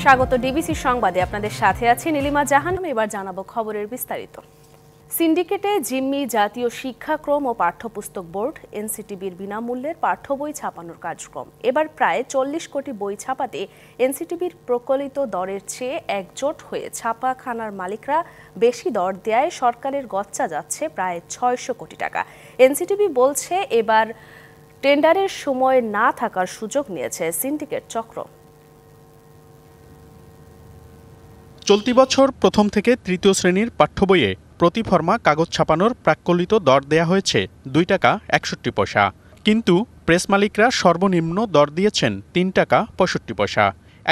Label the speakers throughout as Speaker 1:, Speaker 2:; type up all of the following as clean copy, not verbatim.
Speaker 1: স্বাগত ডিবিসি সংবাদে আপনাদের সাথে আছি নীলিমা জাহান। এবার জানাবো খবরের বিস্তারিত। সিন্ডিকেটে জিম্মি জাতীয় শিক্ষাক্রম ও পাঠ্যপুস্তক বোর্ড এনসিটিবির বিনামূল্যের পাঠ্য বই ছাপানোর কার্যক্রম। এবার প্রায় 40 কোটি বই ছাপাতে এনসিটিবির প্রচলিত দরের চেয়ে একজোট হয়ে ছাপাখানার মালিকরা বেশি দর দেয়ায় সরকারের গচ্চা যাচ্ছে প্রায় 600 কোটি টাকা। এনসিটিবি বলছে এবার টেন্ডারের সময় না থাকার সুযোগ নিয়েছে সিন্ডিকেট চক্র।
Speaker 2: চলতি বছর প্রথম থেকে তৃতীয় শ্রেণীর পাঠ্য বইয়ে প্রতি ফরমা কাগজ ছাপানোর প্রাক্কলিত দর দেয়া হয়েছে 2 টাকা 61 পয়সা, কিন্তু প্রেস মালিকরা সর্বনিম্ন দর দিয়েছেন 3 টাকা 65 পয়সা।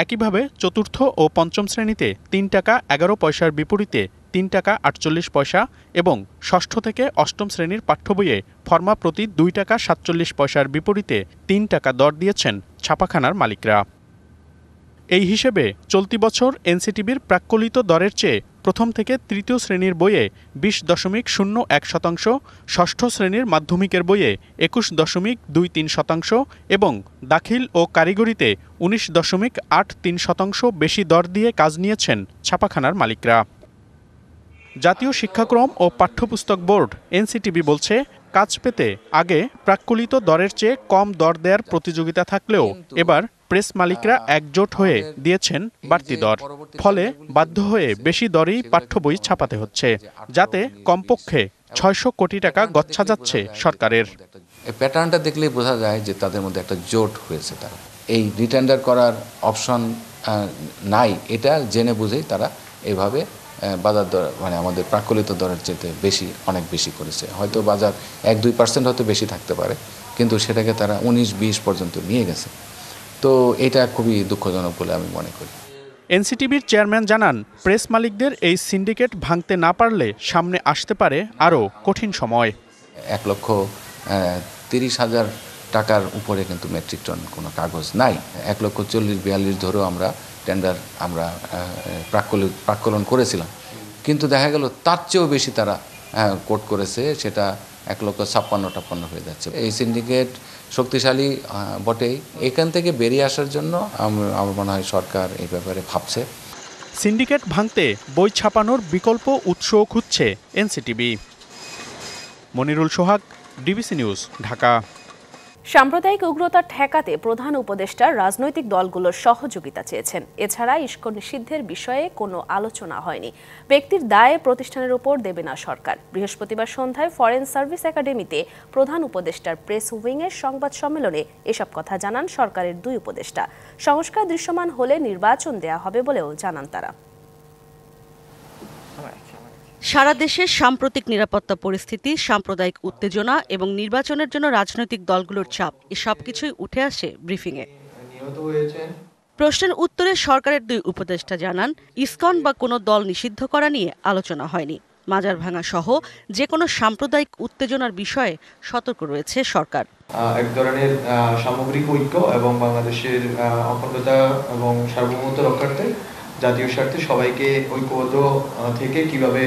Speaker 2: একইভাবে চতুর্থ ও পঞ্চম শ্রেণীতে 3 টাকা 11 পয়সার বিপরীতে 3 টাকা 48 পয়সা এবং ষষ্ঠ থেকে অষ্টম শ্রেণীর পাঠ্য বইয়ে ফরমা প্রতি 2 টাকা 47 পয়সার বিপরীতে 3 টাকা দর দিয়েছেন ছাপাখানার মালিকরা। এই হিসেবে চলতি বছর এনসিটিবির প্রাক্কলিত দরের চেয়ে প্রথম থেকে তৃতীয় শ্রেণীর বইয়ে 20.01%, ষষ্ঠ শ্রেণীর মাধ্যমিকের বইয়ে 21.23% এবং দাখিল ও কারিগরিতে 19.83% বেশি দর দিয়ে কাজ নিয়েছেন ছাপাখানার মালিকরা। জাতীয় শিক্ষাক্রম ও পাঠ্যপুস্তক বোর্ড এনসিটিবি বলছে, কাজ পেতে আগে প্রাক্কলিত দরের চেয়ে কম দর দেওয়ার প্রতিযোগিতা থাকলেও এবার প্রেস মালিকরা একজোট হয়ে দিয়েছেন বাড়তি দর। ফলে বাধ্য হয়ে বেশি দরেই পাঠ্য বই ছাপাতে হচ্ছে, যাতে কমপক্ষে 600 কোটি টাকা গচ্ছা যাচ্ছে সরকারের।
Speaker 3: এই প্যাটার্নটা দেখলেই বোঝা যায় যে তাদের মধ্যে একটা জোট হয়েছে। তারা এই রিটেন্ডার করার অপশন নাই, এটা জেনে বুঝেই তারা এইভাবে বাজার দর মানে আমাদের প্রাক্কলিত দরের চেয়ে বেশি, অনেক বেশি করেছে। হয়তো বাজার 1-2% হয়তো বেশি থাকতে পারে, কিন্তু সেটাকে তারা 19-20 পর্যন্ত নিয়ে গেছে। তো এটা খুবই দুঃখজনক বলে আমি মনে করি।
Speaker 2: এনসিটিবির চেয়ারম্যান জানান, প্রেস মালিকদের এই সিন্ডিকেট ভাঙতে না পারলে সামনে আসতে পারে আরও কঠিন সময়।
Speaker 3: 1,30,000 টাকার উপরে কিন্তু মেট্রিক টন কোনো কাগজ নাই। 1,40,42 ধরেও আমরা টেন্ডার প্রাক্কলন করেছিলাম, কিন্তু দেখা গেল তার চেয়েও বেশি তারা কোট করেছে, সেটা 1,56,000 হয়ে যাচ্ছে। এই সিন্ডিকেট শক্তিশালী বটেই, এখান থেকে বেরিয়ে আসার জন্য আমার মনে হয় সরকার এই ব্যাপারে ভাবছে।
Speaker 2: সিন্ডিকেট ভাঙতে বই ছাপানোর বিকল্প উৎসও খুঁজছে এনসিটিবি। মনিরুল সোহাগ, ডিবিসি নিউজ, ঢাকা।
Speaker 1: সাম্প্রদায়িক উগ্রতা ঠেকাতে প্রধান উপদেষ্টা রাজনৈতিক দলগুলোর সহযোগিতা চেয়েছেন। এছাড়া ইস্কন নিষিদ্ধের বিষয়ে কোনো আলোচনা হয়নি। ব্যক্তির দায়ে প্রতিষ্ঠানের উপর দেবে না সরকার। বৃহস্পতিবার সন্ধ্যায় ফরেন সার্ভিস একাডেমিতে প্রধান উপদেষ্টার প্রেস উইংয়ের সংবাদ সম্মেলনে এসব কথা জানান সরকারের 2 উপদেষ্টা। সংস্কার দৃশ্যমান হলে নির্বাচন দেয়া হবে বলেও জানান তারা।
Speaker 4: সারা দেশের সাম্প্রতিক নিরাপত্তা পরিস্থিতি, সাম্প্রদায়িক উত্তেজনা এবং নির্বাচনের জন্য রাজনৈতিক দলগুলোর চাপ, এসব কিছুই উঠে আসে ব্রিফিংয়ে। প্রশ্নের উত্তরে সরকারের 2 উপদেষ্টা জানান, ইসকন বা কোনো দল নিষিদ্ধ করা নিয়ে আলোচনা হয়নি। মাজার ভাঙা সহ যে কোনো সাম্প্রদায়িক উত্তেজনার বিষয়ে সতর্ক রয়েছে সরকার।
Speaker 5: এক ধরনের সামগ্রিক ঐক্য এবং বাংলাদেশের অখণ্ডতা এবং সার্বভৌমত্ব রক্ষার্থে, জাতীয় স্বার্থে সবাইকে ঐক্যবদ্ধ থেকে কিভাবে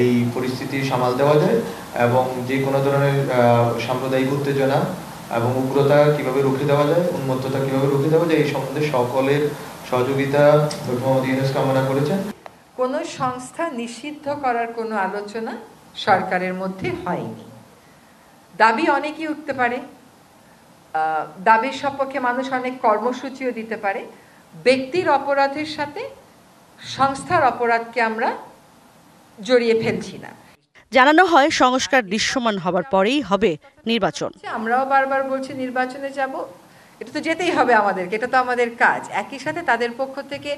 Speaker 5: এই পরিস্থিতি সামাল দেওয়া যায় এবং যে কোনো ধরনের সাম্প্রদায়িক উত্তেজনা এবং উগ্রতা কিভাবে রুখে দেওয়া যায়, উন্মত্ততা কিভাবে রুখে দেওয়া যায়, এই সম্বন্ধে সকলের সহযোগিতা মোহাম্মদ ইউনূস কামনা করেছেন।
Speaker 6: কোনো সংস্থা নিষিদ্ধ করার কোনো আলোচনা সরকারের মধ্যে হয়নি। দাবি অনেকই উঠতে পারে, দাবির সপক্ষে মানুষ অনেক কর্মসূচিও দিতে পারে। ব্যক্তির অপরাধের সাথে সংস্থার অপরাধকে আমরা জড়িয়ে ফেলছি না।
Speaker 4: জানানো হয়, সংস্কার দৃশ্যমান হবার পরেই হবে নির্বাচন।
Speaker 6: আমরাও বারবার বলছি নির্বাচনে যাব, এটা তো যেতেই হবে আমাদেরকে, এটা তো আমাদের কাজ। একই সাথে তাদের পক্ষ থেকে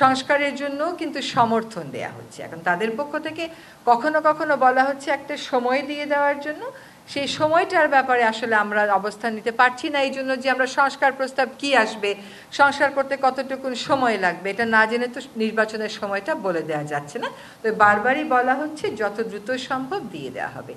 Speaker 6: সংস্কারের জন্য কিন্তু সমর্থন দেয়া হচ্ছে। এখন তাদের পক্ষ থেকে কখনো কখনো বলা হচ্ছে একটা সময় দিয়ে দেওয়ার জন্য, সেই সময়টার ব্যাপারে আসলে আমরা অবস্থান নিতে পারছি না। এই জন্য যে আমরা সংস্কার প্রস্তাব কি আসবে, সংস্কার করতে কতটুকু সময় লাগবে, এটা না জেনে তো নির্বাচনের সময়টা বলে দেওয়া যাচ্ছে না। তো বারবারই বলা হচ্ছে যত দ্রুত সম্ভব দিয়ে দেওয়া হবে।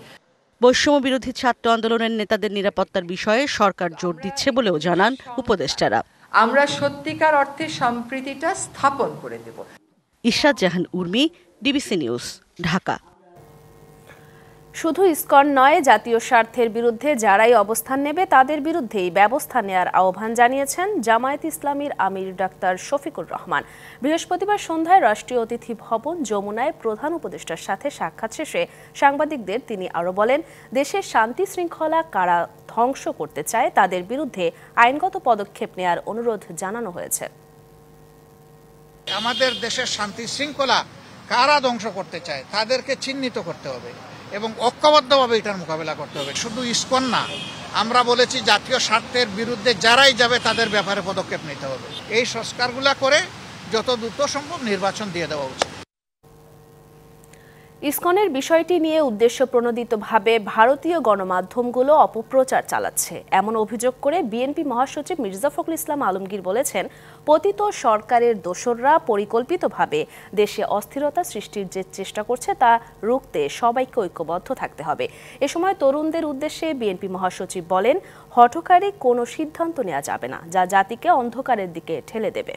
Speaker 4: বৈষম্য বিরোধী ছাত্র আন্দোলনের নেতাদের নিরাপত্তার বিষয়ে সরকার জোর দিচ্ছে বলেও জানান উপদেষ্টারা।
Speaker 6: আমরা সত্যিকার অর্থে সম্প্রীতিটা স্থাপন করে দেব।
Speaker 4: ইশরাত জাহান উর্মি, ডিবিসি নিউজ, ঢাকা।
Speaker 1: শুধু ইসকন নয়, জাতীয় স্বার্থের বিরুদ্ধে যারাই অবস্থান নেবে তাদের বিরুদ্ধেই ব্যবস্থা নেওয়ার আহ্বান জানিয়েছেন জামায়াত ইসলামীর আমির ডাক্তার শফিকুর রহমান। বৃহস্পতিবার সন্ধ্যায় রাষ্ট্রীয় অতিথি ভবন যমুনায় প্রধান উপদেষ্টার সাথে সাক্ষাৎ শেষে সাংবাদিকদের তিনি আরও বলেন, দেশের শান্তি শৃঙ্খলা কারা ধ্বংস করতে চায় তাদের বিরুদ্ধে আইনগত পদক্ষেপ নেওয়ার অনুরোধ জানানো হয়েছে।
Speaker 7: আমাদের দেশের শান্তি শৃঙ্খলা কারা ধ্বংস করতে চায় তাদেরকে চিহ্নিত করতে হবে এবং ঐক্যবদ্ধভাবে এটার মোকাবেলা করতে হবে। শুধু ইসকন না, আমরা বলেছি জাতীয় স্বার্থের বিরুদ্ধে যারাই যাবে তাদের ব্যাপারে পদক্ষেপ নিতে হবে। এই সংস্কারগুলো করে যত দ্রুত সম্ভব নির্বাচন দিয়ে দেওয়া উচিত।
Speaker 1: ইসকনের বিষয়টি নিয়ে উদ্দেশ্যপ্রণোদিতভাবে ভারতীয় গণমাধ্যমগুলো অপপ্রচার চালাচ্ছে এমন অভিযোগ করে বিএনপি মহাসচিব মির্জা ফখরুল ইসলাম আলমগীর বলেছেন, পতিত সরকারের দোসররা পরিকল্পিতভাবে দেশে অস্থিরতা সৃষ্টির যে চেষ্টা করছে তা রুখতে সবাইকে ঐক্যবদ্ধ থাকতে হবে। এ সময় তরুণদের উদ্দেশ্যে বিএনপি মহাসচিব বলেন, হঠকারী কোনো সিদ্ধান্ত নেওয়া যাবে না যা জাতিকে অন্ধকারের দিকে ঠেলে দেবে।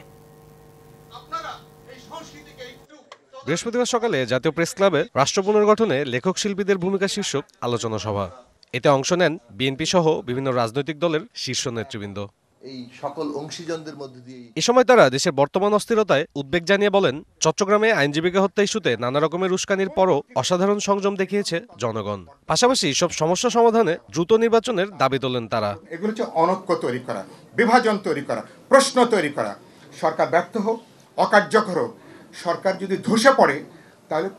Speaker 8: বৃহস্পতিবার সকালে জাতীয় প্রেস ক্লাবে রাষ্ট্র পুনর্গঠনে লেখক শিল্পীদের ভূমিকা শীর্ষক আলোচনা সভা। এতে অংশ নেন বিএনপি সহ বিভিন্ন রাজনৈতিক দলের শীর্ষ নেতৃবৃন্দ।
Speaker 9: এই সকল অংশীজনদের মধ্যে দিয়ে
Speaker 8: এ সময় তারা দেশের বর্তমান অস্থিরতায় উদ্বেগ জানিয়ে বলেন, চট্টগ্রামে আইনজীবীকে হত্যা ইস্যুতে নানা রকমের উস্কানির পরও অসাধারণ সংযম দেখিয়েছে জনগণ। পাশাপাশি সব সমস্যা সমাধানে দ্রুত নির্বাচনের দাবি তোলেন তারা।
Speaker 10: এগুলো হচ্ছে অনৈক্য তৈরি করা, বিভাজন তৈরি করা, প্রশ্ন তৈরি করা। সরকার ব্যর্থ হোক, অকার্যকর হোক, সরকার যদি ধসে পড়ে তাহলে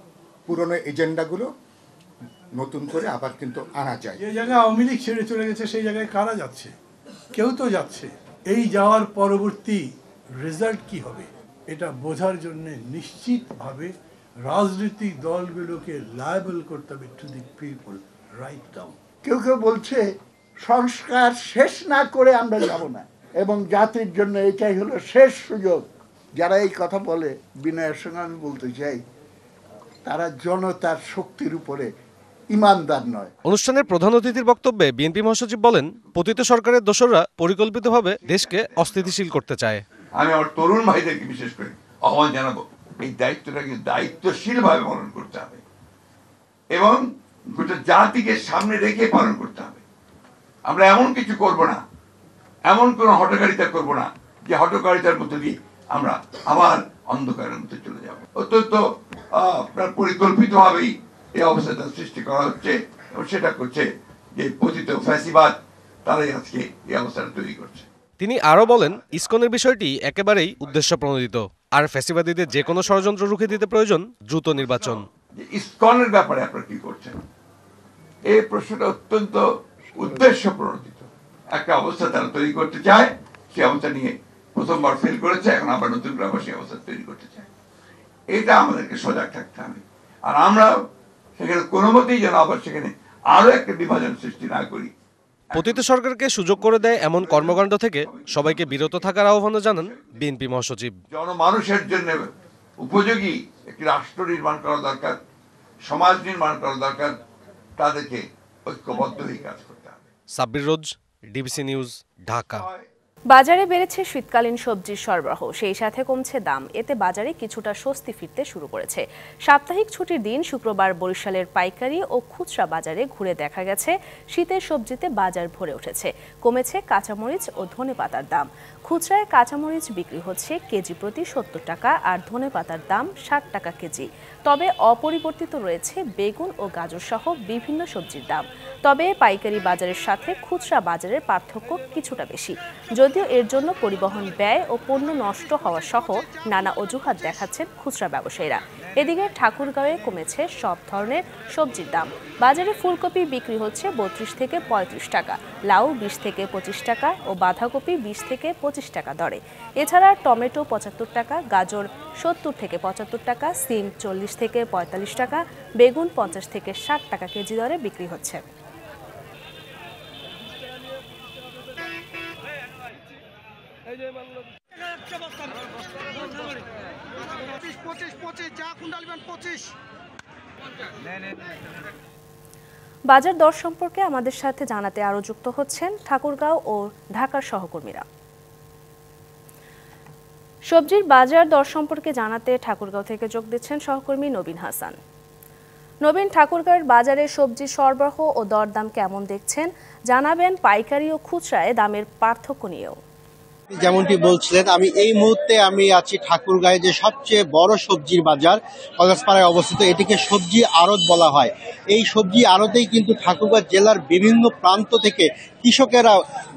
Speaker 10: পুরনো এজেন্ডাগুলো নতুন করে আবার কিন্তু আনা যায়।
Speaker 11: যে জায়গায় আওয়ামী লীগ ছেড়ে চলে গেছে সেই জায়গায় কারা যাচ্ছে? কেউ তো যাচ্ছে। এই যাওয়ার পরবর্তী রেজাল্ট কি হবে এটা বোঝার জন্য নিশ্চিতভাবে রাজনৈতিক দলগুলোকে লায়াবল করতে হবে to the people right now.
Speaker 12: কেউ কেউ বলছে সংস্কার শেষ না করে আমরা যাব না এবং জাতির জন্য এটাই হলো শেষ সুযোগ। যারা এই কথা বলে, বিনয়ের সঙ্গে আমি বলতে চাই, তারা জনতার শক্তির উপরে ইমানদার নয়।
Speaker 8: অনুষ্ঠানের প্রধান অতিথির বক্তব্যে বিএনপি মহাসচিব বলেন, পতিত সরকারের দোসররা পরিকল্পিতভাবে দেশকে অস্থিতিশীল করতে চায়।
Speaker 13: আমি আমার তরুণ ভাইদেরকে বিশেষ করে আহ্বান জানাবো, এই দায়িত্বটাকে দায়িত্বশীল ভাবে পালন করতে হবে এবং গোটা জাতিকে সামনে রেখে পালন করতে হবে। আমরা এমন কিছু করব না, এমন কোন হঠকারিতা করব না যে হঠকারিতার মধ্যে দিয়ে আমরা আবার অন্ধকারের মধ্যে চলে যাব। অত্যন্ত আপনার পরিকল্পিতভাবেই এই অবস্থাটা সৃষ্টি করা হচ্ছে এবং সেটা করছে যে পতিত ফ্যাসিবাদ, তারাই আজকে এই অবস্থাটা তৈরি করছে।
Speaker 8: তিনি আরও বলেন, ইসকনের বিষয়টি একেবারেই উদ্দেশ্যপ্রণোদিত, আর ফ্যাসিবাদীদের যে কোনো ষড়যন্ত্র রুখে দিতে প্রয়োজন দ্রুত নির্বাচন।
Speaker 13: ইসকনের ব্যাপারে আপনারা কি করছেন, এই প্রশ্নটা অত্যন্ত উদ্দেশ্যপ্রণোদিত একটা অবস্থা তারা তৈরি করতে চায়। সেই অবস্থা নিয়ে প্রথমবার ফেল করেছে, এখন আবার নতুন করে আবার সেই অবস্থা তৈরি করতে চায়। এটা আমাদেরকে সজাগ থাকতে হবে, আর আমরা সেখানে কোনো মতেই যেন আবার সেখানে আরো একটা বিভাজন সৃষ্টি না করি।
Speaker 8: পতিত সরকারকে সুযোগ করে দেয় এমন কর্মকাণ্ড থেকে সবাইকে বিরত থাকার আহ্বানও জানান বিএনপি মহাসচিব।
Speaker 13: জনমানুষের জন্য উপযোগী একটি রাষ্ট্র নির্মাণ করা দরকার, সমাজ নির্মাণ করা দরকার, তাদেরকে ঐক্যবদ্ধ হয়ে কাজ করতে হবে।
Speaker 8: সাব্বির রোজ, ডিবিসি নিউজ, ঢাকা।
Speaker 1: বাজারে বেড়েছে শীতকালীন সবজির সরবরাহ, সেই সাথে কমছে দাম। এতে বাজারে কিছুটা স্বস্তি ফিরতে শুরু করেছে। সাপ্তাহিক ছুটির দিন শুক্রবার বরিশালের পাইকারি ও খুচরা বাজারে ঘুরে দেখা গেছে শীতের সবজিতে বাজার ভরে উঠেছে। কমেছে কাঁচামরিচ ও ধনেপাতার দাম। খুচরায় কাঁচামরিচ বিক্রি হচ্ছে কেজি প্রতি 70 টাকা আর ধনেপাতার দাম 60 টাকা কেজি। তবে অপরিবর্তিত রয়েছে বেগুন ও গাজর সহ বিভিন্ন সবজির দাম। তবে পাইকারি বাজারের সাথে খুচরা বাজারের পার্থক্য কিছুটা বেশি, যদিও এর জন্য পরিবহন ব্যয় ও পণ্য নষ্ট হওয়া সহ নানা অজুহাত দেখাচ্ছেন খুচরা ব্যবসায়ীরা। এদিকে ঠাকুরগাঁওয়ে কমেছে সব ধরনের সবজির দাম। বাজারে ফুলকপি বিক্রি হচ্ছে 32 থেকে 35 টাকা, লাউ 20 থেকে 25 টাকা ও বাঁধাকপি 20 থেকে 25 টাকা দরে। এছাড়া টমেটো 75 টাকা, গাজর 70 থেকে 75 টাকা, সিম 40 থেকে 45 টাকা, বেগুন 50 থেকে 60 টাকা কেজি দরে বিক্রি হচ্ছে। বাজার দর সম্পর্কে আমাদের সাথে জানাতে আরো যুক্ত হচ্ছেন ঠাকুরগাঁও ও ঢাকার সহকর্মীরা। সবজির বাজার দর সম্পর্কে জানাতে ঠাকুরগাঁও থেকে যোগ দিচ্ছেন সহকর্মী নবীন হাসান। নবীন ঠাকুরগাঁওয়ের বাজারে সবজি সরবরাহ ও দরদাম কেমন দেখছেন জানাবেন পাইকারি ও খুচরায় দামের পার্থক্য নিয়েও।
Speaker 14: যেমনটি বলছিলেন, এই মুহূর্তে আমি আছি ঠাকুরগাঁয়ে যে সবচেয়ে বড় সবজির বাজার কলেজপাড়ায় অবস্থিত। এটিকে সবজি আড়ত বলা হয়। এই সবজি আড়তেই কিন্তু ঠাকুরগাঁও জেলার বিভিন্ন প্রান্ত থেকে কৃষকেরা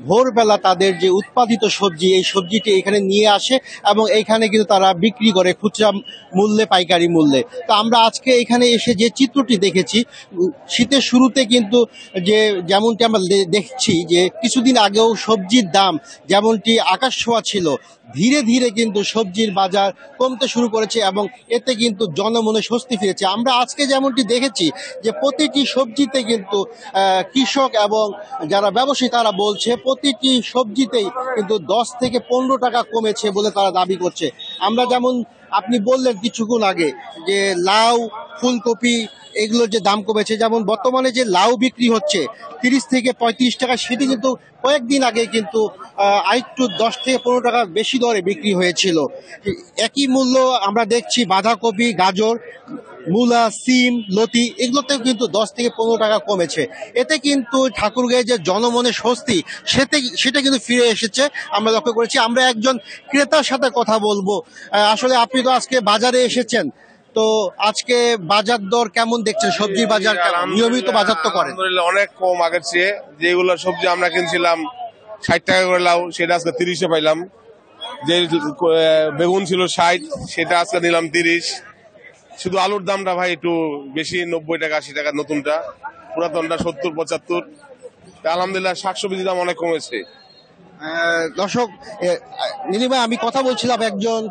Speaker 14: ভোরবেলা তাদের যে উৎপাদিত সবজি, এই সবজিটি এখানে নিয়ে আসে এবং এইখানে কিন্তু তারা বিক্রি করে খুচরা মূল্যে, পাইকারি মূল্যে। তো আমরা আজকে এখানে এসে যে চিত্রটি দেখেছি, শীতের শুরুতে কিন্তু যেমনটি আমরা দেখছি যে কিছুদিন আগেও সবজির দাম যেমনটি আকাশ ছোঁয়া ছিল, ধীরে ধীরে কিন্তু সবজির বাজার কমতে শুরু করেছে এবং এতে কিন্তু জনমনে স্বস্তি ফিরেছে। আমরা আজকে যেমনটি দেখেছি যে প্রতিটি সবজিতে কিন্তু কৃষক এবং যারা ব্যবসায়ী তারা বলছে প্রতিটি সবজিতেই কিন্তু 10 থেকে 15 টাকা কমেছে বলে তারা দাবি করছে। আমরা যেমন আপনি বললেন কিছুক্ষণ আগে যে লাউ, ফুলকপি এগুলোর যে দাম কমেছে, যেমন বর্তমানে যে লাউ বিক্রি হচ্ছে 30 থেকে 35 টাকা, সেটি কিন্তু কয়েকদিন আগে কিন্তু আরেকটু 10 থেকে 15 টাকা বেশি দরে বিক্রি হয়েছিল। একই মূল্য আমরা দেখছি বাঁধাকপি, গাজর, মূলা, সিম, লতি এগুলোতেও কিন্তু 10 থেকে 15 টাকা কমেছে। এতে কিন্তু ঠাকুরগাঁয়ে যে জনমনে স্বস্তি সেটা কিন্তু ফিরে এসেছে আমরা লক্ষ্য করেছি। আমরা একজন ক্রেতার সাথে কথা বলবো। আসলে আপনি তো আজকে বাজারে এসেছেন, তো আজকে বাজার দর কেমন দেখছেন? সবজির বাজার নিয়মিত বাজার তো করেন?
Speaker 15: অনেক কম আগের চেয়ে। যেগুলো সবজি আমরা কিনছিলাম 60 টাকা করে লাউ, সেটা আজকে 30-এ পাইলাম। যে বেগুন ছিল 60, সেটা আজকে নিলাম 30। শুধু আলুর দামটা ভাই একটু বেশি, 90 টাকা 80 টাকা নতুনটা, পুরাতনটা 70-75। আলহামদুলিল্লাহ শাকসবজির দাম অনেক কমেছে।
Speaker 14: দর্শক, নীলিমা, আমি কথা বলছিলাম একজন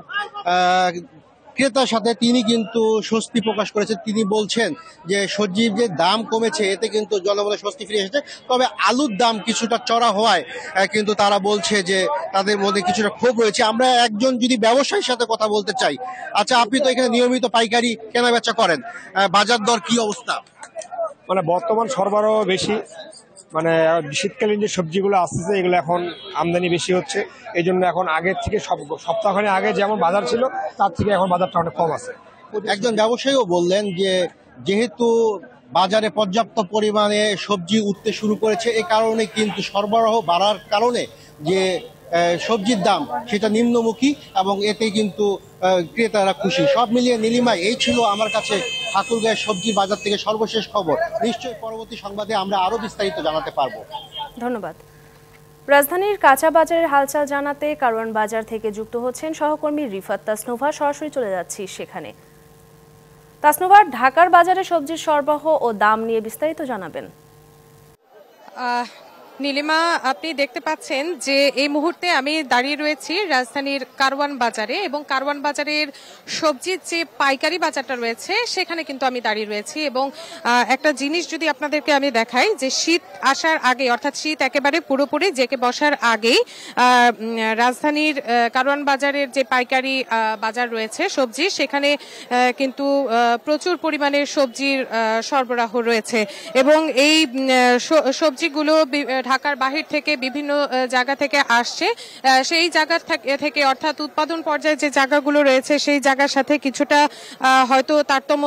Speaker 14: ক্রেতার সাথে, তিনি কিন্তু স্বস্তি প্রকাশ করেছেন। তিনি বলছেন যে সবজির যে দাম কমেছে এতে কিন্তু জনমনে স্বস্তি ফিরে এসেছে। তবে আলুর দাম কিছুটা চড়া হওয়ায় কিন্তু তারা বলছে যে তাদের মধ্যে কিছুটা ক্ষোভ রয়েছে। আমরা একজন যদি ব্যবসায়ীর সাথে কথা বলতে চাই। আচ্ছা, আপনি তো এখানে নিয়মিত পাইকারি কেনা বেচা করেন, বাজার দর কি অবস্থা?
Speaker 16: বর্তমান সরবরাহ বেশি, শীতকালীন যে সবজিগুলো আসতেছে এগুলো এখন আমদানি বেশি হচ্ছে। এই জন্য এখন আগের থেকে সপ্তাহখানে আগে যেমন বাজার ছিল তার থেকে এখন বাজারটা অনেক কম আছে।
Speaker 14: একজন ব্যবসায়ীও বললেন যে যেহেতু বাজারে পর্যাপ্ত পরিমাণে সবজি উঠতে শুরু করেছে, এই কারণে কিন্তু সরবরাহ বাড়ার কারণে যে সবজির দাম সেটা নিম্নমুখী এবং এতে কিন্তু ক্রেতারা খুশি। সব মিলিয়ে নীলিমা, এই ছিল আমার কাছে ঠাকুরগাঁয়ের সবজি বাজার থেকে সর্বশেষ খবর। নিশ্চয়ই পরবর্তী সংবাদে আমরা আরো বিস্তারিত জানাতে পারবো।
Speaker 1: ধন্যবাদ। রাজধানীর কাঁচা বাজারের হালচাল জানাতে কারওয়ান বাজার থেকে যুক্ত হচ্ছেন সহকর্মী রিফাত তাসনুভা। সরাসরি চলে যাচ্ছি সেখানে। তাসনুভা, ঢাকার বাজারে সবজির সরবরাহ ও দাম নিয়ে বিস্তারিত জানাবেন।
Speaker 17: নীলিমা, আপনি দেখতে পাচ্ছেন যে এই মুহূর্তে আমি দাঁড়িয়ে রয়েছি রাজধানীর কারওয়ান বাজারে, এবং কারওয়ান বাজারের সবজির যে পাইকারি বাজারটা রয়েছে সেখানে কিন্তু আমি দাঁড়িয়ে রয়েছি। এবং একটা জিনিস যদি আপনাদেরকে আমি দেখাই, যে শীত আসার আগে, অর্থাৎ শীত একেবারে পুরোপুরি জেকে বসার আগেই রাজধানীর কারওয়ান বাজারের যে পাইকারি বাজার রয়েছে সবজি, সেখানে কিন্তু প্রচুর পরিমাণে সবজির সরবরাহ রয়েছে। এবং এই সবজিগুলো ঢাকার বাহির থেকে বিভিন্ন জায়গা থেকে আসছে। সেই জায়গা থেকে অর্থাৎ উৎপাদন পর্যায়ে যে জায়গাগুলো রয়েছে সেই জায়গার সাথে কিছুটা হয়তো তারতম্য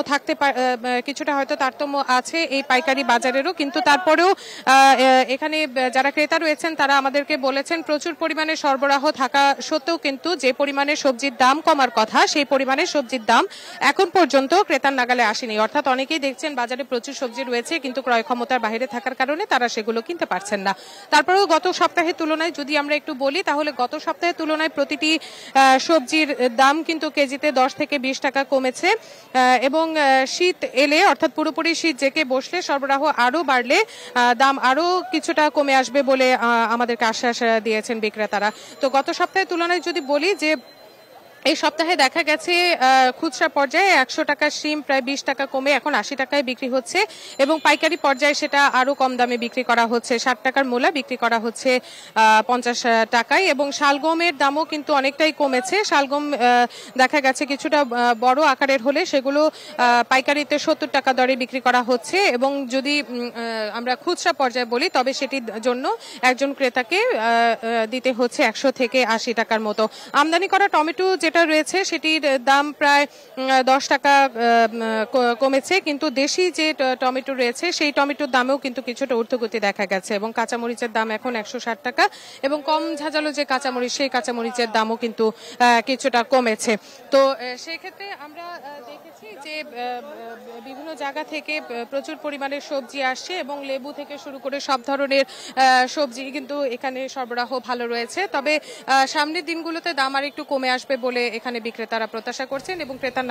Speaker 17: আছে এই পাইকারি বাজারেরও। কিন্তু তারপরেও এখানে যারা ক্রেতা রয়েছেন তারা আমাদেরকে বলেছেন প্রচুর পরিমাণে সরবরাহ থাকা সত্ত্বেও কিন্তু যে পরিমাণে সবজির দাম কমার কথা সেই পরিমাণে সবজির দাম এখন পর্যন্ত ক্রেতার নাগালে আসেনি। অর্থাৎ অনেকেই দেখছেন বাজারে প্রচুর সবজি রয়েছে কিন্তু ক্রয় ক্ষমতার বাইরে থাকার কারণে তারা সেগুলো কিনতে পারছেন না। তারপরেও গত সপ্তাহের তুলনায় যদি আমরা একটু বলি, তাহলে গত সপ্তাহের তুলনায় প্রতিটি সবজির দাম কিন্তু কেজিতে 10 থেকে 20 টাকা কমেছে। এবং শীত এলে, অর্থাৎ পুরোপুরি শীত জেকে বসলে, সরবরাহ আরো বাড়লে দাম আরো কিছুটা কমে আসবে বলে আমাদেরকে আশ্বাস দিয়েছেন বিক্রেতারা। তো গত সপ্তাহের তুলনায় যদি বলি যে এই সপ্তাহে দেখা গেছে খুচরা পর্যায়ে 100 টাকার শিম প্রায় 20 টাকা কমে এখন 80 টাকায় বিক্রি হচ্ছে, এবং পাইকারি পর্যায়ে সেটা আরো কম দামে বিক্রি করা হচ্ছে। 60 টাকার মূলা বিক্রি করা হচ্ছে 50 টাকায়। এবং শালগমের দামও কিন্তু অনেকটাই কমেছে। শালগম দেখা গেছে কিছুটা বড় আকারের হলে সেগুলো পাইকারিতে 70 টাকা দরে বিক্রি করা হচ্ছে। এবং যদি আমরা খুচরা পর্যায়ে বলি তবে সেটির জন্য একজন ক্রেতাকে দিতে হচ্ছে 100 থেকে 80 টাকার মতো। আমদানি করা টমেটো যেটা যেটা রয়েছে সেটির দাম প্রায় 10 টাকা কমেছে, কিন্তু দেশি যে টমেটো রয়েছে সেই টমেটোর দামেও কিন্তু কিছুটা ঊর্ধ্বগতি দেখা গেছে এবং কাঁচামরিচের দাম এখন 160 টাকা এবং কম ঝাঁঝালো যে কাঁচামরিচ সেই কাঁচামরিচের দামও কিন্তু কিছুটা কমেছে। তো সেই ক্ষেত্রে আমরা দেখেছি যে বিভিন্ন জায়গা থেকে প্রচুর পরিমাণে সবজি আসছে এবং লেবু থেকে শুরু করে সব ধরনের সবজি কিন্তু এখানে সরবরাহ ভালো রয়েছে। তবে সামনের দিনগুলোতে দাম আর একটু কমে আসবে বলে এখানে বিক্রেতারা প্রত্যাশা করছেন এবং ক্রেতার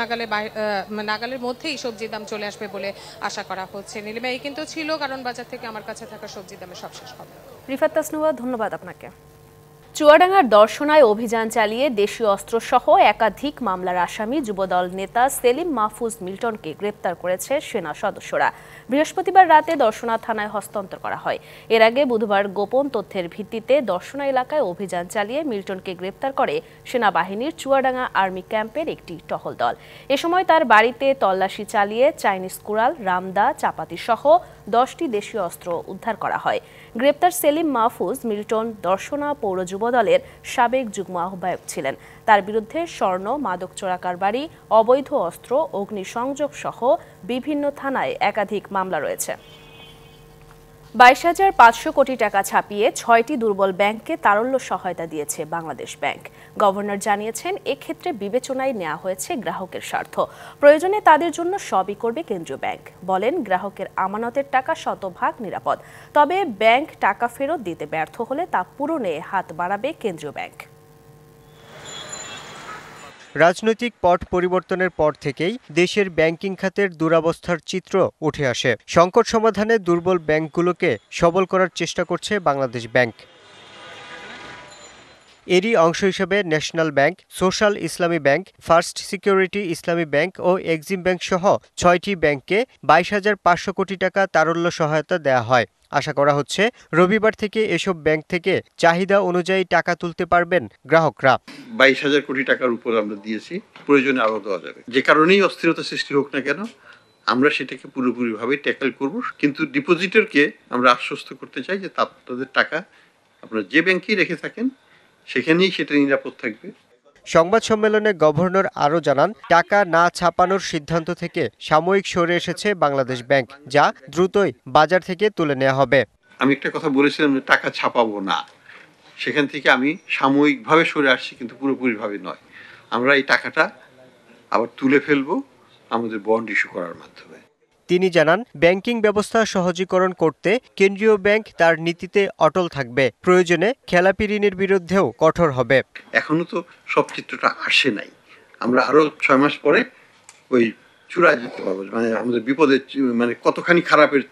Speaker 17: নাগালের মধ্যেই সবজির দাম চলে আসবে বলে আশা করা হচ্ছে। নীলিমা, এই কিন্তু ছিল কারণ বাজার থেকে আমার কাছে থাকা সবজির দামের সবশেষ খবর।
Speaker 1: রিফাত তাসনুয়া, ধন্যবাদ আপনাকে। চুয়াডাঙ্গার দর্শনায় অভিযান চালিয়ে দেশীয় অস্ত্রসহ একাধিক মামলার আসামি যুবদল নেতা সেলিম মাহফুজ মিল্টনকে গ্রেপ্তার করেছে সেনা সদস্যরা। বৃহস্পতিবার রাতে দর্শনা থানায় হস্তান্তর করা হয়। এর আগে বুধবার গোপন তথ্যের ভিত্তিতে দর্শনা এলাকায় অভিযান চালিয়ে মিল্টনকে গ্রেপ্তার করে সেনাবাহিনীর চুয়াডাঙ্গা আর্মি ক্যাম্পের একটি টহল দল। এ সময় তার বাড়িতে তল্লাশি চালিয়ে চাইনিজ কুড়াল, রামদা, চাপাতি সহ 10টি দেশীয় অস্ত্র উদ্ধার করা হয়। গ্রেপ্তার সেলিম মাহফুজ মিল্টন দর্শনা পৌর যুবদলের সাবেক যুগ্ম আহ্বায়ক ছিলেন। তার বিরুদ্ধে স্বর্ণ, মাদক চোরাকারবারি, অবৈধ অস্ত্র, অগ্নিসংযোগ সহ বিভিন্ন থানায় একাধিক মামলা রয়েছে। 22,500 কোটি টাকা ছাপিয়ে 6টি দুর্বল ব্যাংককে তারল্য সহায়তা দিয়েছে বাংলাদেশ ব্যাংক। গভর্নর জানিয়েছেন, এক্ষেত্রে বিবেচনায় নেওয়া হয়েছে গ্রাহকের স্বার্থ। প্রয়োজনে তাদের জন্য সবই করবে কেন্দ্রীয় ব্যাংক। বলেন, গ্রাহকের আমানতের টাকা শতভাগ নিরাপদ। তবে ব্যাংক টাকা ফেরত দিতে ব্যর্থ হলে তা পূরণে হাত বাড়াবে কেন্দ্রীয় ব্যাংক।
Speaker 18: রাজনৈতিক পট পরিবর্তনের পর থেকেই দেশের ব্যাংকিং খাতের দুরবস্থার চিত্র উঠে আসে। সংকট সমাধানে দুর্বল ব্যাংকগুলোকে সবল করার চেষ্টা করছে বাংলাদেশ ব্যাংক। এরই অংশ হিসেবে ন্যাশনাল ব্যাংক, সোশ্যাল ইসলামী ব্যাংক, ফার্স্ট সিকিউরিটি ইসলামী ব্যাংক ও এক্সিম ব্যাংক সহ 6টি ব্যাংককে 22,500 কোটি টাকা তারল্য সহায়তা দেওয়া হয়। আশা করা হচ্ছে রবিবার থেকে এসব ব্যাংক থেকে চাহিদা অনুযায়ী টাকা তুলতে পারবেন গ্রাহকরা।
Speaker 19: 22,000 কোটি টাকার উপর আমরা দিয়েছি, প্রয়োজনে আরও দেওয়া যাবে। যে কারণেই অস্থিরতা সৃষ্টি হোক না কেন, আমরা সেটাকে পুরোপুরিভাবে ট্যাকেল করব। কিন্তু ডিপোজিটরকে আমরা আশ্বস্ত করতে চাই যে তাদের টাকা আপনারা যে ব্যাংকেই রেখে থাকেন সেখানেই সেটা নিরাপদ থাকবে।
Speaker 18: সংবাদ সম্মেলনে গভর্নর আরও জানান, টাকা না ছাপানোর সিদ্ধান্ত থেকে সাময়িক সরে এসেছে বাংলাদেশ ব্যাংক, যা দ্রুতই বাজার থেকে তুলে নেওয়া হবে।
Speaker 19: আমি একটা কথা বলেছিলাম যে টাকা ছাপাবো না, সেখান থেকে আমি সাময়িকভাবে সরে আসছি, কিন্তু পুরোপুরিভাবে নয়। আমরা এই টাকাটা আবার তুলে ফেলবো আমাদের বন্ড ইস্যু করার মাধ্যমে।
Speaker 18: তিনি জানান, ব্যাংকিং ব্যবস্থা সহজীকরণ করতে কেন্দ্রীয় ব্যাংক তার নীতিতে অটল থাকবে। প্রয়োজনে খেলাপি ঋণের বিরুদ্ধেও কঠোর হবে।
Speaker 19: এখনো তো সব চিত্রটা আসে নাই, আমরা আরো 6 মাস পরে ওই চূড়ায় যেতে পারবো, মানে আমাদের বিপদের মানে কতখানি খারাপের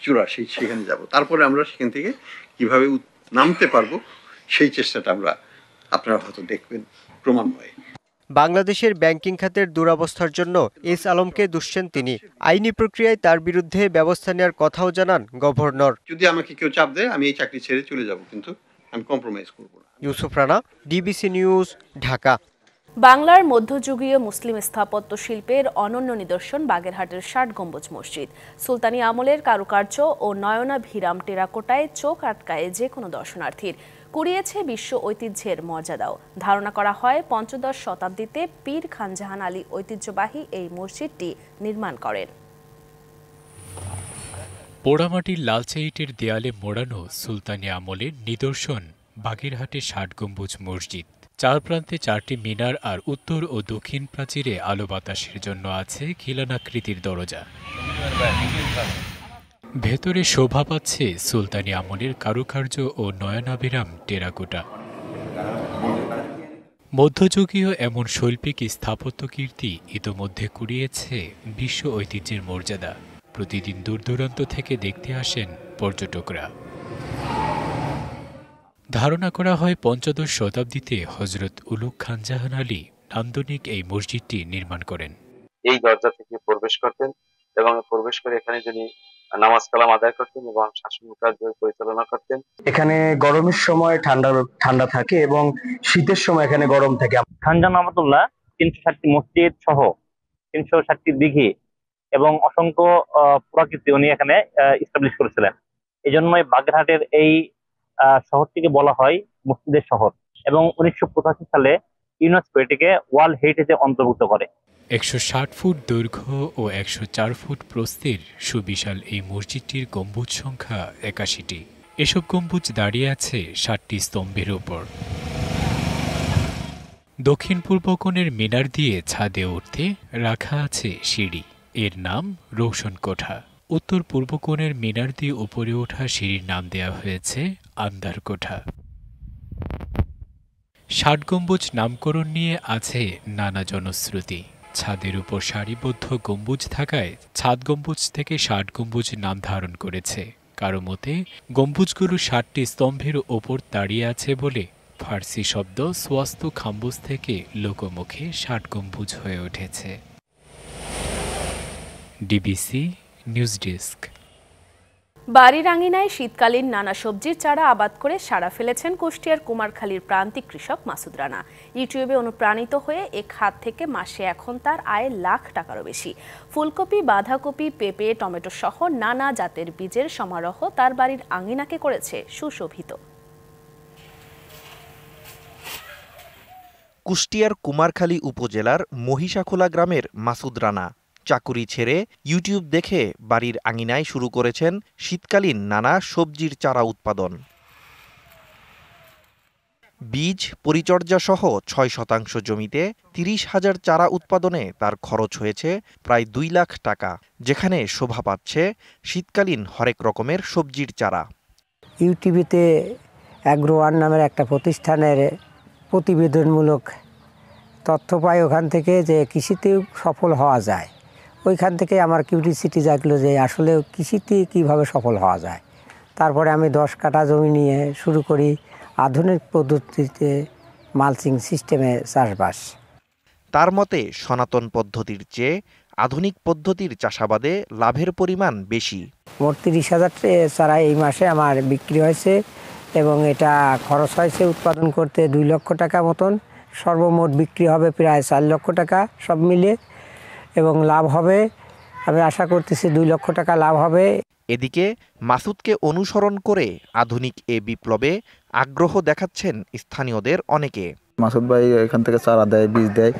Speaker 19: চূড়া সেখানে যাব। তারপরে আমরা সেখান থেকে কিভাবে নামতে পারবো সেই চেষ্টাটা আমরা আপনারা হয়তো দেখবেন ক্রমান্বয়ে।
Speaker 18: বাংলাদেশের ব্যাংকিং খাতের দুরবস্থার জন্য এস আলমকে দুষছেন তিনি। আইনি প্রক্রিয়ায় তার বিরুদ্ধে ব্যবস্থা নেওয়ার কথাও জানান গভর্নর।
Speaker 19: যদি আমাকে কেউ চাপ দেয় আমি এই চাকরি ছেড়ে চলে যাব, কিন্তু আমি কম্প্রোমাইজ করব না।
Speaker 18: Yusuf Rana, DBC news, Dhaka.
Speaker 1: বাংলার মধ্যযুগীয় মুসলিম স্থাপত্য শিল্পের অনন্য নিদর্শন বাগেরহাটের 60 গম্বুজ মসজিদ। সুলতানি আমলের কারুকার্য ও নয়নাভিরাম টেরাকোটায় চোখ আটকায় যে কোনো দর্শনার্থীর। কুড়িয়েছে বিশ্ব ঐতিহ্যের মর্যাদাও। ধারণা করা হয় 15 শতাব্দীতে পীর খানজাহান আলী ঐতিহ্যবাহী এই মসজিদটি নির্মাণ করেন।
Speaker 20: পোড়ামাটির লালচে ইটের দেয়ালে মোড়ানো সুলতানি আমলের নিদর্শন বাগেরহাটের 60 গম্বুজ মসজিদ। চার প্রান্তে 4টি মিনার আর উত্তর ও দক্ষিণ প্রাচীরে আলো বাতাসের জন্য আছে খিলানাকৃতির দরজা। ভেতরে শোভা পাচ্ছে সুলতানি আমলের কারুকার্য ও নয়নাভিরাম টেরাকোটা। মধ্যযুগীয় এমন শৈল্পিক স্থাপত্য কীর্তি ইতোমধ্যে কুড়িয়েছে বিশ্ব ঐতিহ্যের মর্যাদা। প্রতিদিন দূরদূরান্ত থেকে দেখতে আসেন পর্যটকরা। ধারণা করা হয় 15 শতাব্দীতে হযরত উলুগ খানজাহান আলী নান্দনিক এই মসজিদটি নির্মাণ করেন।
Speaker 21: এই দরজা থেকে প্রবেশ করতেন এবং প্রবেশ করে এখানে যিনি নামাজ কালাম আদায় করতেন এবং শাসন কার্য পরিচালনা করতেন।
Speaker 22: এখানে গরমের সময় ঠান্ডা থাকে এবং শীতের সময় এখানে গরম থাকে।
Speaker 23: খানজাহান রহমাতুল্লাহ 360টি মসজিদ সহ 360টি দিঘি এবং অসংখ্য প্রকৃতি উনি এখানে এস্টাবলিশ করেছিলেন। এই জন্যই বাগেরহাটের এই শহরটিকে বলা হয় মসজিদের শহর। এবং 1985 সালে ইউনেস্কো এটিকে ওয়ার্ল্ড হেরিটেজে অন্তর্ভুক্ত করে।
Speaker 20: 160 ফুট দৈর্ঘ্য ও 104 ফুট প্রস্থের সুবিশাল এই মসজিদটির গম্বুজ সংখ্যা 81টি। এসব গম্বুজ দাঁড়িয়ে আছে 7টি স্তম্ভের উপর। দক্ষিণ পূর্ব কোণের মিনার দিয়ে ছাদে উঠতে রাখা আছে সিঁড়ি, এর নাম রৌশন কোঠা। উত্তর পূর্ব কোণের মিনার দিয়ে উপরে ওঠা সিঁড়ির নাম দেওয়া হয়েছে আন্ধার কোঠা। 60 গম্বুজ নামকরণ নিয়ে আছে নানা জনশ্রুতি। ছাদের উপর সারিবদ্ধ গম্বুজ থাকায় ছাদ গম্বুজ থেকে 60 গম্বুজ নাম ধারণ করেছে। কারো মতে গম্বুজগুলো 60টি স্তম্ভের ওপর দাঁড়িয়ে আছে বলে ফার্সি শব্দ সোয়াস্তু খাম্বুজ থেকে লোকমুখে 60 গম্বুজ হয়ে উঠেছে। DBC news desk.
Speaker 1: বাড়ির আঙিনায় শীতকালীন নানা সবজির চারা আবাদ করে সাড়া ফেলেছেন কুষ্টিয়ার কুমারখালীর প্রান্তিক কৃষক মাসুদ রানা। ইউটিউবে অনুপ্রাণিত হয়ে এ খাত থেকে মাসে এখন তার আয় লাখ টাকারও বেশি। ফুলকপি, বাঁধাকপি, পেঁপে, টমেটো সহ নানা জাতের বীজের সমারোহ তার বাড়ির আঙিনাকে করেছে সুশোভিত।
Speaker 2: কুষ্টিয়ার কুমারখালী উপজেলার মহিষাখোলা গ্রামের মাসুদ রানা চাকুরি ছেড়ে ইউটিউব দেখে বাড়ির আঙিনায় শুরু করেছেন শীতকালীন নানা সবজির চারা উৎপাদন। বীজ পরিচর্যা সহ ৬% জমিতে ৩০,০০০ চারা উৎপাদনে তার খরচ হয়েছে প্রায় ২ লাখ টাকা, যেখানে শোভা পাচ্ছে শীতকালীন হরেক রকমের সবজির চারা।
Speaker 3: ইউটিউবেতে অ্যাগ্রোওয়ান নামের একটা প্রতিষ্ঠানের প্রতিবেদনমূলক তথ্য পাই ওখান থেকে, যে কৃষিতেও সফল হওয়া যায়। ওইখান থেকে আমার কিউরিসিটি জাগলো যে আসলে কৃষিতে কীভাবে সফল হওয়া যায়। তারপরে আমি 10 কাঠা জমি নিয়ে শুরু করি আধুনিক পদ্ধতিতে মালচিং সিস্টেমে চাষবাস।
Speaker 2: তার মতে সনাতন পদ্ধতির চেয়ে আধুনিক পদ্ধতির চাষাবাদে লাভের পরিমাণ বেশি।
Speaker 3: মোট 30,000 চারা এই মাসে আমার বিক্রি হয়েছে এবং এটা খরচ হয়েছে উৎপাদন করতে 2 লক্ষ টাকা মতন। সর্বমোট বিক্রি হবে প্রায় 4 লক্ষ টাকা সব মিলে, এবং লাভ হবে, আমি আশা করতেছি 2 লক্ষ টাকা লাভ হবে।
Speaker 2: এদিকে মাসুদকে অনুসরণ করে আধুনিক এ বিপ্লবে আগ্রহ দেখাচ্ছেন স্থানীয়দের অনেকে।
Speaker 5: মাসুদ ভাই এখান থেকে চারা দেয়, বীজ দেয়,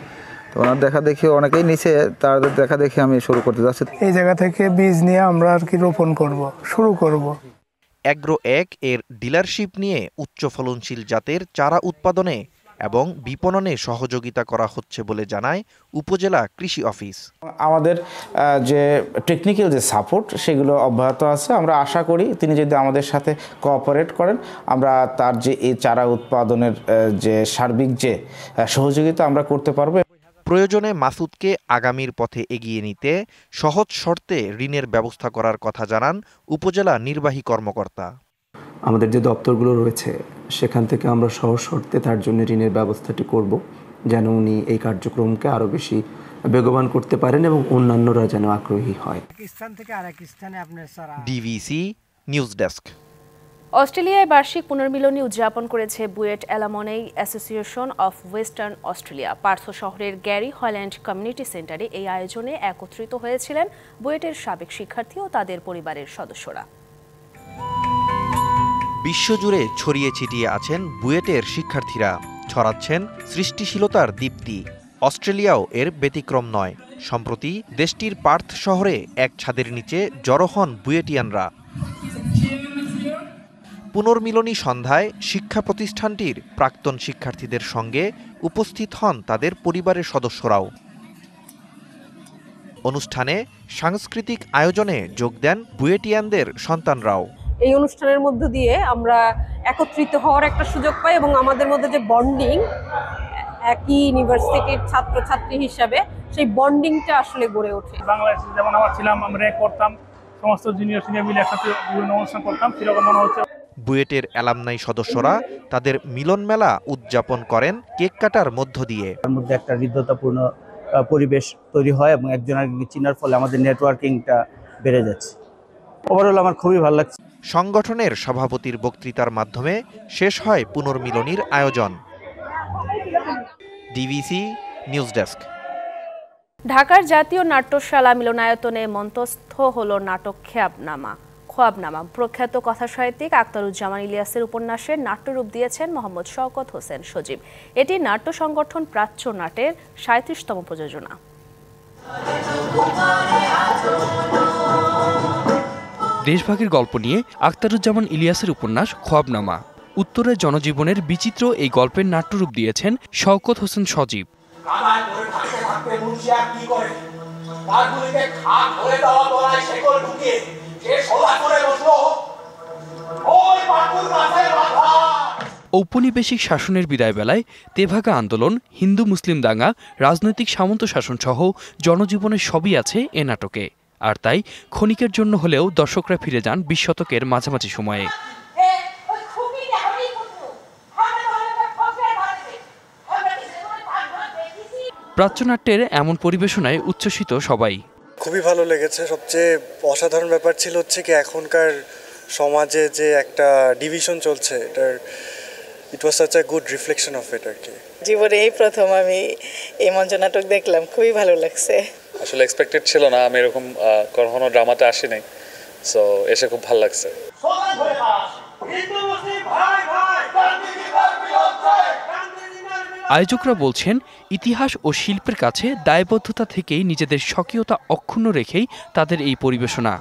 Speaker 5: তো ওনার দেখা দেখি অনেকেই নিচে, তাদের দেখা দেখি আমি শুরু করতে যাচ্ছি।
Speaker 24: এই জায়গা থেকে বীজ নিয়ে আমরা আর কি রোপণ শুরু করব।
Speaker 2: অ্যাগ্রো 1 এর ডিলারশিপ নিয়ে উচ্চ ফলনশীল জাতের চারা উৎপাদনে এবং বিপণনে সহযোগিতা করা হচ্ছে বলে জানায় উপজেলা কৃষি অফিস।
Speaker 25: আমাদের যে টেকনিক্যাল যে সাপোর্ট সেগুলো অব্যাহত আছে। আমরা আশা করি তিনি যদি আমাদের সাথে কোঅপারেট করেন, আমরা তার যে এই চারা উৎপাদনের যে সার্বিক যে সহযোগিতা আমরা করতে পারবো।
Speaker 2: প্রয়োজনে মাসুদকে আগামীর পথে এগিয়ে নিতে সহজ শর্তে ঋণের ব্যবস্থা করার কথা জানান উপজেলা নির্বাহী কর্মকর্তা।
Speaker 26: আমাদের যে দপ্তরগুলো রয়েছে সেখান থেকে আমরা সহজ শর্তে তার জন্য ঋণের ব্যবস্থাটি করব, যেন উনি এই কার্যক্রমকে আরও বেশি বেগবান করতে পারেন এবং অন্যান্যরা যেন আগ্রহী হয়।
Speaker 2: DBC news desk.
Speaker 1: অস্ট্রেলিয়ায় বার্ষিক পুনর্মিলনী উদযাপন করেছে BUET alumni association of western Australia. Partha শহরের গ্যারি হল্যান্ড কমিউনিটি সেন্টারে এই আয়োজনে একত্রিত হয়েছিলেন বুয়েটের সাবেক শিক্ষার্থী ও তাদের পরিবারের সদস্যরা।
Speaker 2: বিশ্বজুড়ে ছড়িয়ে ছিটিয়ে আছেন বুয়েটের শিক্ষার্থীরা, ছড়াচ্ছেন সৃষ্টিশীলতার দীপ্তি। অস্ট্রেলিয়াও এর ব্যতিক্রম নয়। সম্প্রতি দেশটির পার্থ শহরে এক ছাদের নিচে জড়ো হন বুয়েটিয়ানরা। পুনর্মিলনী সন্ধ্যায় শিক্ষা প্রতিষ্ঠানটির প্রাক্তন শিক্ষার্থীদের সঙ্গে উপস্থিত হন তাদের পরিবারের সদস্যরাও। অনুষ্ঠানে সাংস্কৃতিক আয়োজনে যোগ দেন বুয়েটিয়ানদের সন্তানরাও।
Speaker 27: এই অনুষ্ঠানের মধ্য দিয়ে আমরা একত্রিত হওয়ার একটা সুযোগ পাই এবং আমাদের মধ্যে যে বন্ডিং, একই ইউনিভার্সিটির ছাত্রছাত্রী হিসাবে সেই বন্ডিংটা আসলে গড়ে ওঠে।
Speaker 28: বাংলাদেশে যেমন আমরা ছিলাম, আমরা করতাম, সমস্ত জুনিয়র সিনিয়র মিলে একসাথে বিভিন্ন অনুষ্ঠান করতাম, সেরকম মনে হচ্ছে।
Speaker 2: বুয়েটের অ্যালামনাই সদস্যরা তাদের মিলন মেলা উদযাপন করেন কেক কাটার মধ্য দিয়ে।
Speaker 29: তার মধ্যে একটা হৃদ্যতাপূর্ণ পরিবেশ তৈরি হয় এবং একজন আরেকজনকে চিনার ফলে আমাদের নেটওয়ার্কিংটা বেড়ে যাচ্ছে। ওভারঅল আমার খুবই ভালো লাগছে।
Speaker 2: সংগঠনের সভাপতির বক্তৃতার মাধ্যমে শেষ হয় পুনর্মিলনীর আয়োজন। DBC news desk.
Speaker 1: ঢাকার জাতীয় নাট্যশালা মিলনায়তনে মঞ্চস্থ হলো নাটক খ্যাবনামা। খোয়াবনামা প্রখ্যাত কথাসাহিত্যিক আখতারুজ্জামান ইলিয়াসের উপন্যাসের নাট্যরূপ দিয়েছেন মোহাম্মদ শওকত হোসেন সজীব। এটি নাট্য সংগঠন প্রাচ্য নাটের ৩৭তম প্রযোজনা।
Speaker 4: দেশভাগের গল্প নিয়ে আখতারুজ্জামান ইলিয়াসের উপন্যাস খোয়াবনামা। উত্তরের জনজীবনের বিচিত্র এই গল্পের নাট্যরূপ দিয়েছেন শওকত হোসেন সজীব। ঔপনিবেশিক শাসনের বিদায় বেলায় তেভাগা আন্দোলন, হিন্দু মুসলিম দাঙ্গা, রাজনৈতিক সামন্ত শাসন সহ জনজীবনের সবই আছে এ নাটকে। আর তাই ক্ষণিকের জন্য হলেও দর্শকরা ফিরে যান ২০ শতকের মাঝামাঝি সময়ে। প্রাচ্যনাট্যের এমন পরিবেশনায় উচ্ছ্বসিত সবাই।
Speaker 6: খুবই ভালো লেগেছে। সবচেয়ে অসাধারণ ব্যাপার ছিল হচ্ছে কি এখনকার সমাজে যে একটা ডিভিশন চলছে, এটার it was such a good reflection of it আর কি।
Speaker 7: জীবনে এই প্রথম আমি এই মঞ্চ নাটক দেখলাম, খুবই ভালো লাগছে।
Speaker 8: আসলে এক্সপেক্টেড ছিল না, আমি এরকম কখনো ড্রামাতে আসি নাই, সো এসে খুব ভালো লাগছে।
Speaker 4: আয়োজকরা বলছেন, ইতিহাস ও শিল্পের কাছে দায়বদ্ধতা থেকেই নিজেদের স্বকীয়তা অক্ষুণ্ণ রেখেই তাদের এই পরিবেশনা।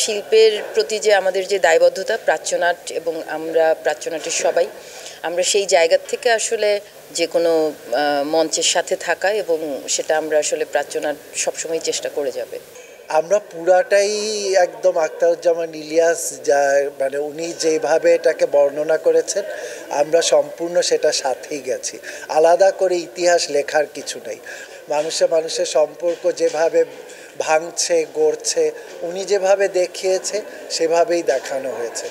Speaker 7: শিল্পের প্রতি যে আমাদের যে দায়বদ্ধতা, প্রাচ্যনাট এবং আমরা প্রাচ্যনাটের সবাই, আমরা সেই জায়গা থেকে আসলে যে কোনো মঞ্চের সাথে থাকা, এবং সেটা আমরা আসলে প্রাচ্যনাট সবসময় চেষ্টা করে যাবে।
Speaker 6: আমরা পুরাটাই একদম আখতারুজ্জামান ইলিয়াস যা মানে উনি যেভাবে এটাকে বর্ণনা করেছেন, আমরা সম্পূর্ণ সেটা সাথেই গেছি। আলাদা করে ইতিহাস লেখার কিছু নেই। মানুষের সম্পর্ক যেভাবে ভাঙছে গড়ছে, উনি যেভাবে দেখিয়েছে সেভাবেই দেখানো হয়েছে।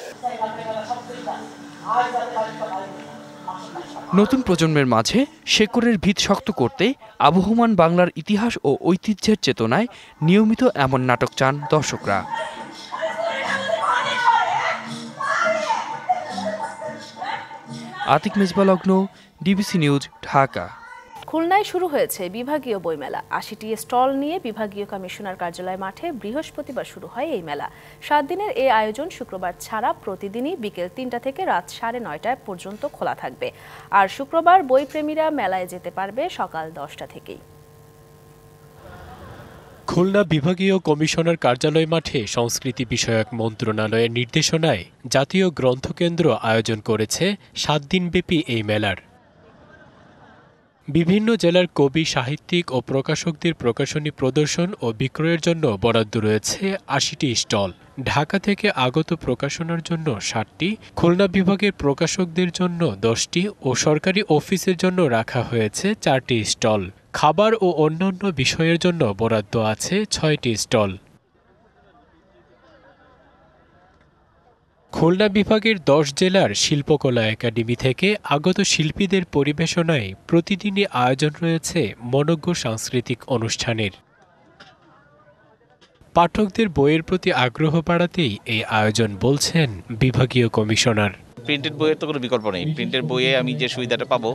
Speaker 4: নতুন প্রজন্মের মাঝে শেকড়ের ভিত শক্ত করতে আবহমান বাংলার ইতিহাস ও ঐতিহ্যের চেতনায় নিয়মিত এমন নাটক চান দর্শকরা। আতিক মেজবা লগ্ন, ডিবিসি নিউজ, ঢাকা।
Speaker 1: খুলনায় শুরু হয়েছে বিভাগীয় বইমেলা। ৮০টি স্টল নিয়ে বিভাগীয় কমিশনার কার্যালয় মাঠে বৃহস্পতিবার শুরু হয় এই মেলা। ৭ দিনের এই আয়োজন শুক্রবার ছাড়া প্রতিদিনই বিকেল ৩টা থেকে রাত ৯:৩০ পর্যন্ত খোলা থাকবে। আর শুক্রবার বইপ্রেমীরা মেলায় যেতে পারবে সকাল 10টা থেকেই।
Speaker 20: খুলনা বিভাগীয় কমিশনার কার্যালয় মাঠে সংস্কৃতি বিষয়ক মন্ত্রণালয়ের নির্দেশনায় জাতীয় গ্রন্থকেন্দ্র আয়োজন করেছে ৭ দিনব্যাপী এই মেলার। বিভিন্ন জেলার কবি, সাহিত্যিক ও প্রকাশকদের প্রকাশনী প্রদর্শন ও বিক্রয়ের জন্য বরাদ্দ রয়েছে ৮০টি স্টল। ঢাকা থেকে আগত প্রকাশনার জন্য ৬০টি, খুলনা বিভাগের প্রকাশকদের জন্য 10টি ও সরকারি অফিসের জন্য রাখা হয়েছে 4টি স্টল। খাবার ও অন্যান্য বিষয়ের জন্য বরাদ্দ আছে 6টি স্টল। খুলনা বিভাগের 10 জেলার শিল্পকলা একাডেমি থেকে আগত শিল্পীদের পরিবেশনায় প্রতিদিনই আয়োজন রয়েছে মনোজ্ঞ সাংস্কৃতিক অনুষ্ঠানের। পাঠকদের বইয়ের প্রতি আগ্রহ বাড়াতেই এই আয়োজন বলছেন বিভাগীয় কমিশনার।
Speaker 9: প্রিন্টেড বইয়ের তো কোনো বিকল্প নেই। প্রিন্টেড বইয়ে আমি যে সুবিধাটা পাবো,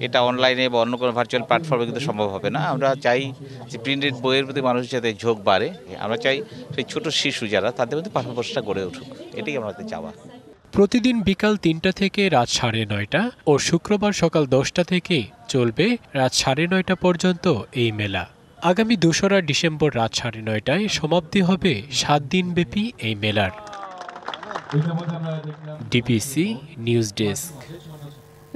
Speaker 9: এটা অনলাইনে বা অন্য কোনো ভার্চুয়াল প্ল্যাটফর্মে কিন্তু সম্ভব হবে না। আমরা চাই যে প্রিন্টেড বইয়ের প্রতি মানুষের যাতে ঝোঁক বাড়ে। আমরা চাই সেই ছোট শিশু যারা, তাদের মধ্যে পাঠ্যপুস্তকটা গড়ে উঠুক, এটাই আমাদের চাওয়া।
Speaker 20: প্রতিদিন বিকাল 3টা থেকে রাত 9:30 ও শুক্রবার সকাল 10টা থেকে চলবে রাত 9:30 পর্যন্ত এই মেলা। আগামী 2রা ডিসেম্বর রাত 9:30টায় সমাপ্তি হবে 7 দিনব্যাপী এই মেলার। DBC news desk.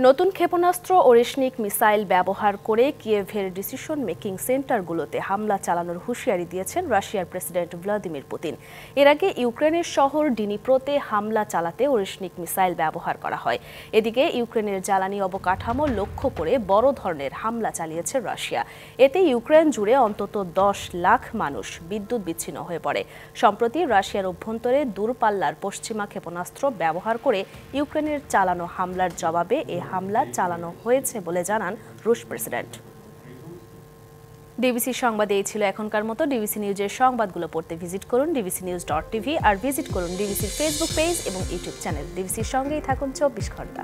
Speaker 1: নতুন ক্ষেপণাস্ত্র ওরেশনিক মিসাইল ব্যবহার করে কিয়েভের ডিসিশন মেকিং সেন্টারগুলোতে হামলা চালানোর হুঁশিয়ারি দিয়েছেন রাশিয়ার প্রেসিডেন্ট ভ্লাদিমির পুতিন। এর আগে ইউক্রেনের শহর ডিনিপ্রোতে হামলা চালাতে ওরেশনিক মিসাইল ব্যবহার করা হয়। এদিকে ইউক্রেনের জ্বালানি অবকাঠামো লক্ষ্য করে বড় ধরনের হামলা চালিয়েছে রাশিয়া। এতে ইউক্রেন জুড়ে অন্তত 10 লাখ মানুষ বিদ্যুৎ বিচ্ছিন্ন হয়ে পড়ে। সম্প্রতি রাশিয়ার অভ্যন্তরে দূরপাল্লার পশ্চিমা ক্ষেপণাস্ত্র ব্যবহার করে ইউক্রেনের চালানো হামলার জবাবে হামলা চালানো হয়েছে বলে জানান রুশ প্রেসিডেন্ট। ডিবিসি সংবাদে এই ছিল এখনকার মতো। ডিবিসি নিউজের সংবাদগুলো পড়তে ভিজিট করুন dbcnews.tv আর ভিজিট করুন ডিবিসির ফেসবুক পেজ এবং ইউটিউব চ্যানেল। ডিবিসির সঙ্গেই থাকুন 24 ঘন্টা।